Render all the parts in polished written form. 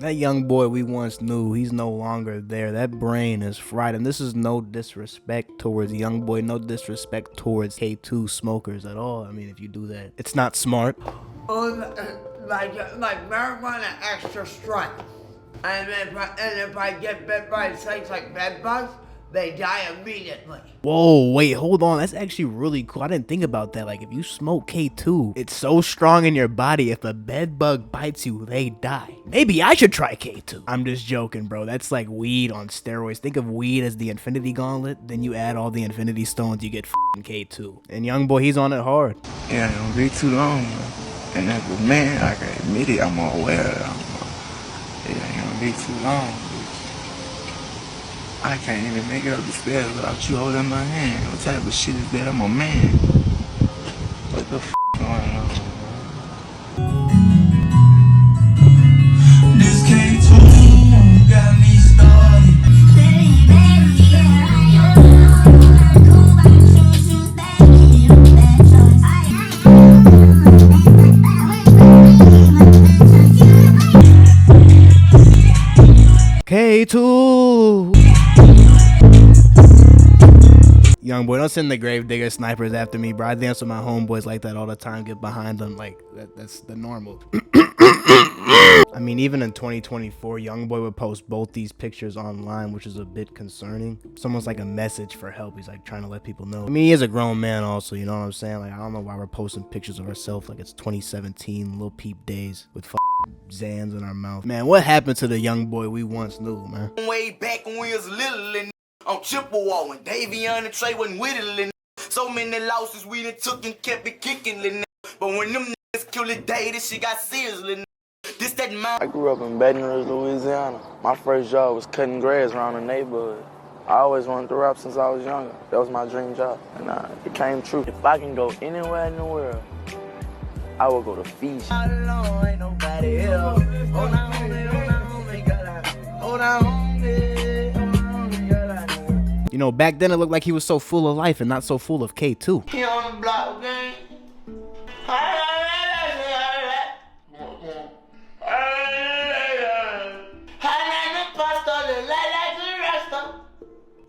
That young boy we once knew, he's no longer there. That brain is fried. And this is no disrespect towards young boy, no disrespect towards K2 smokers at all. I mean, if you do that, it's not smart. Like marijuana extra strength. And if I get bit by snakes like bed bugs, they die immediately. Whoa, wait, hold on. That's actually really cool. I didn't think about that. Like, if you smoke K2, it's so strong in your body. If a bed bug bites you, they die. Maybe I should try K2. I'm just joking, bro. That's like weed on steroids. Think of weed as the infinity gauntlet. Then you add all the infinity stones, you get f***ing K2. And young boy, he's on it hard. Yeah, it don't be too long, bro. And as a man, I can admit it, I'm aware of it. It ain't gonna be too long, bitch. I can't even make it up the stairs without you holding my hand. What type of shit is that? I'm a man. What the f going on, bro? This K2 got me started. K2. Young boy, don't send the grave digger snipers after me, bro. I dance with my homeboys like that all the time. Get behind them, like that's the normal. I mean, even in 2024, young boy would post both these pictures online, which is a bit concerning. It's almost like a message for help. He's like trying to let people know. I mean, he is a grown man also, you know what I'm saying? Like, I don't know why we're posting pictures of ourselves like it's 2017, Lil Peep days with Zans in our mouth. Man, what happened to the young boy we once knew, man? Way back when we was little and on Chippewa when Davion and Trey wasn't whittling. So many losses we done took and kept it kicking. But when them niggas killed the day, this shit got serious. This that man. I grew up in Baton Rouge, Louisiana. My first job was cutting grass around the neighborhood. I always wanted to rap since I was younger. That was my dream job, and it came true. If I can go anywhere in the world, I will go to Fiji. Ain't nobody else. Hold on, You know, back then it looked like he was so full of life and not so full of K2. He on the block game.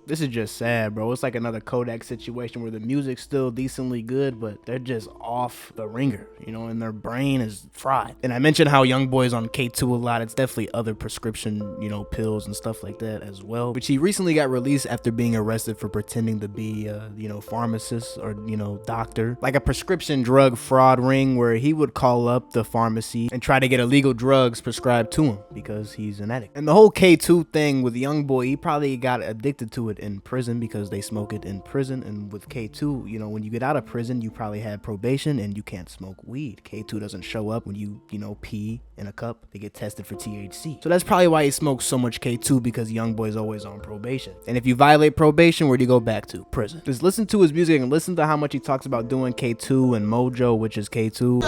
This is just sad, bro. It's like another Kodak situation where the music's still decently good, but they're just off the ringer, you know, and their brain is fried. And I mentioned how young boy's on K2 a lot. It's definitely other prescription, you know, pills and stuff like that as well. Which he recently got released after being arrested for pretending to be, you know, pharmacist or, you know, doctor. Like a prescription drug fraud ring where he would call up the pharmacy and try to get illegal drugs prescribed to him because he's an addict. And the whole K2 thing with young boy, he probably got addicted to it in prison because they smoke it in prison. And with K2, you know, when you get out of prison, you probably had probation and you can't smoke weed. K2 doesn't show up when you know, pee in a cup. They get tested for THC. So that's probably why he smokes so much K2, because young boy's always on probation. And if you violate probation, where do you go back to? Prison. Just listen to his music and listen to how much he talks about doing K2 and Mojo, which is K2.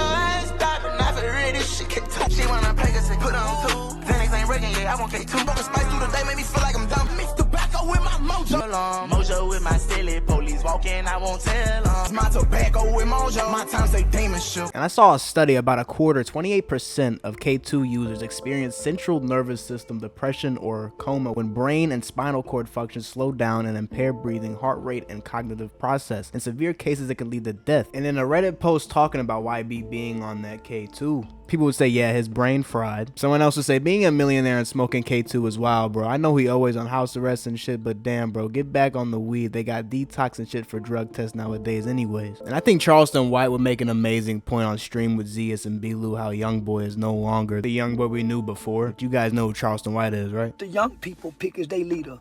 Mojo with my silly police walking, I won't tell them. My tobacco with Mojo, my time say demon shoot. And I saw a study about a quarter, 28% of K2 users experience central nervous system depression or coma when brain and spinal cord functions slow down and impair breathing, heart rate, and cognitive process. In severe cases, it can lead to death. And in a Reddit post talking about YB being on that K2, people would say, yeah, his brain fried. Someone else would say, being a millionaire and smoking K2 is wild, bro. I know he always on house arrest and shit, but damn, bro, get back on the weed. They got detox and shit for drug tests nowadays anyways. And I think Charleston White would make an amazing point on Stream with Zeus and B-Lou, how young boy is no longer the young boy we knew before. But you guys know who Charleston White is, right? The young people pick as they leader.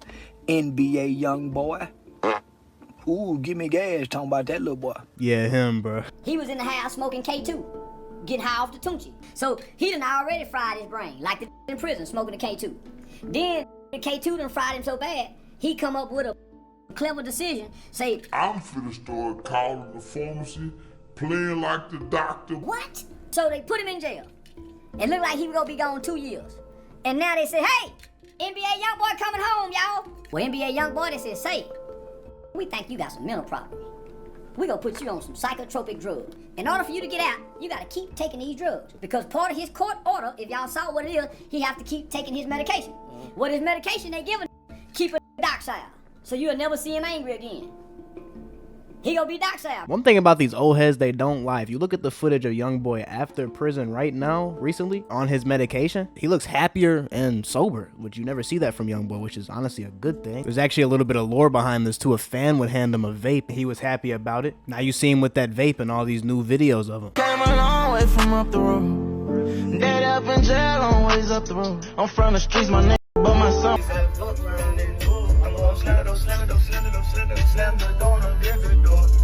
NBA young boy. Ooh, give me gas talking about that little boy. Yeah, him, bro. He was in the house smoking K2. Getting high off the Tunchi. So he done already fried his brain, like the in prison smoking the K2. Then the K2 done fried him so bad, he come up with a clever decision, say, I'm finna start calling the pharmacy, playing like the doctor. What? So they put him in jail. It looked like he was gonna be gone 2 years. And now they say, hey, NBA young boy coming home, y'all. Well, NBA young boy, they said, say, we think you got some mental problems. we're gonna put you on some psychotropic drugs. In order for you to get out, you gotta keep taking these drugs. Because part of his court order, if y'all saw what it is, he have to keep taking his medication. What his medication they give him, keep a docile. So you'll never see him angry again. He gonna be docile. One thing about these old heads, they don't lie. If you look at the footage of YoungBoy after prison right now, recently, on his medication, he looks happier and sober, which you never see that from YoungBoy, which is honestly a good thing. There's actually a little bit of lore behind this too. A fan would hand him a vape. He was happy about it. Now you see him with that vape and all these new videos of him. Came a long way from up the road. Dead up in jail, long ways up the road. I'm from the streets, my name, but my son.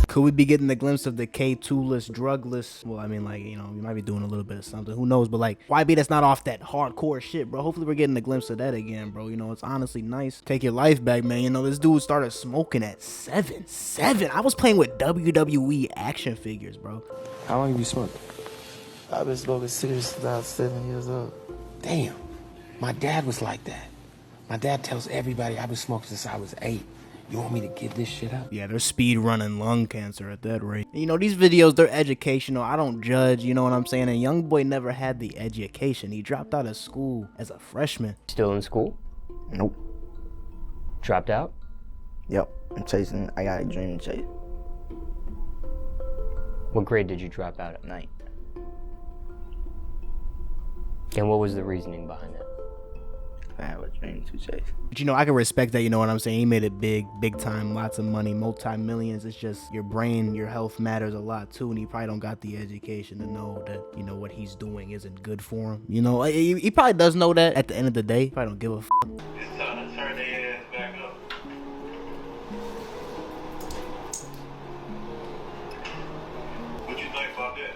Could we be getting a glimpse of the K2-less, drugless? Well, I mean, like, you know, we might be doing a little bit of something. Who knows? But, like, YB, that's not off that hardcore shit, bro. Hopefully we're getting a glimpse of that again, bro. You know, it's honestly nice. Take your life back, man. You know, this dude started smoking at 7. I was playing with WWE action figures, bro. How long have you smoked? I've been smoking cigarettes since I was 7 years old. Damn. My dad was like that. My dad tells everybody I've been smoking since I was 8. You want me to give this shit up? Yeah, they're speed running lung cancer at that rate. You know, these videos, they're educational. I don't judge, you know what I'm saying? And YoungBoy never had the education. He dropped out of school as a freshman. Still in school? Nope. Dropped out? Yep. I'm chasing. I got a dream to chase. What grade did you drop out at? 9. And what was the reasoning behind it? I have a dream to chase. But you know, I can respect that, you know what I'm saying? He made it big time, lots of money, multi-millions. It's just your brain, your health matters a lot too, and he probably don't got the education to know that, you know, what he's doing isn't good for him. You know, he probably does know that at the end of the day. He probably don't give a f***. It's time to turn their ass back up. What you think about that?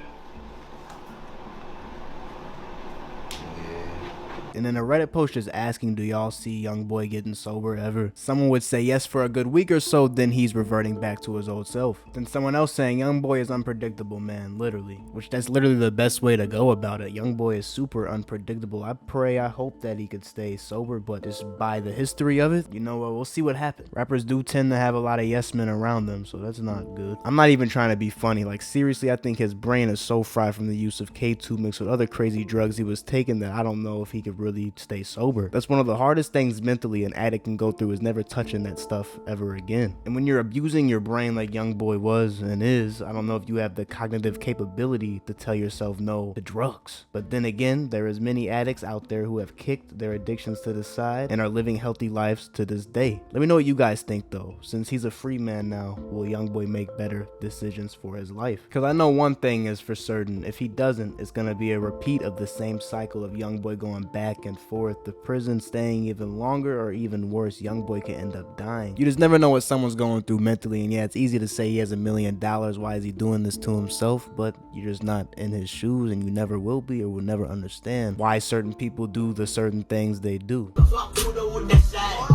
And then a Reddit post just asking, do y'all see YoungBoy getting sober ever? Someone would say yes for a good week or so, then he's reverting back to his old self. Then someone else saying YoungBoy is unpredictable, man, literally. Which that's literally the best way to go about it. YoungBoy is super unpredictable. I hope that he could stay sober, but just by the history of it, you know what, we'll see what happens. Rappers do tend to have a lot of yes men around them, so that's not good. I'm not even trying to be funny. Like, seriously, I think his brain is so fried from the use of K2 mixed with other crazy drugs he was taking that I don't know if he could really stay sober. That's one of the hardest things mentally an addict can go through, is never touching that stuff ever again. And when you're abusing your brain like YoungBoy was and is, I don't know if you have the cognitive capability to tell yourself no to drugs. But then again, there is many addicts out there who have kicked their addictions to the side and are living healthy lives to this day. Let me know what you guys think though. Since he's a free man now, will YoungBoy make better decisions for his life? Because I know one thing is for certain, if he doesn't, it's gonna be a repeat of the same cycle of YoungBoy going back and forth, the prison staying even longer, or even worse, YoungBoy could end up dying. You just never know what someone's going through mentally, and yeah, it's easy to say he has $1 million, why is he doing this to himself? But you're just not in his shoes, and you never will be, or will never understand why certain people do the certain things they do. So I pulled up with that side.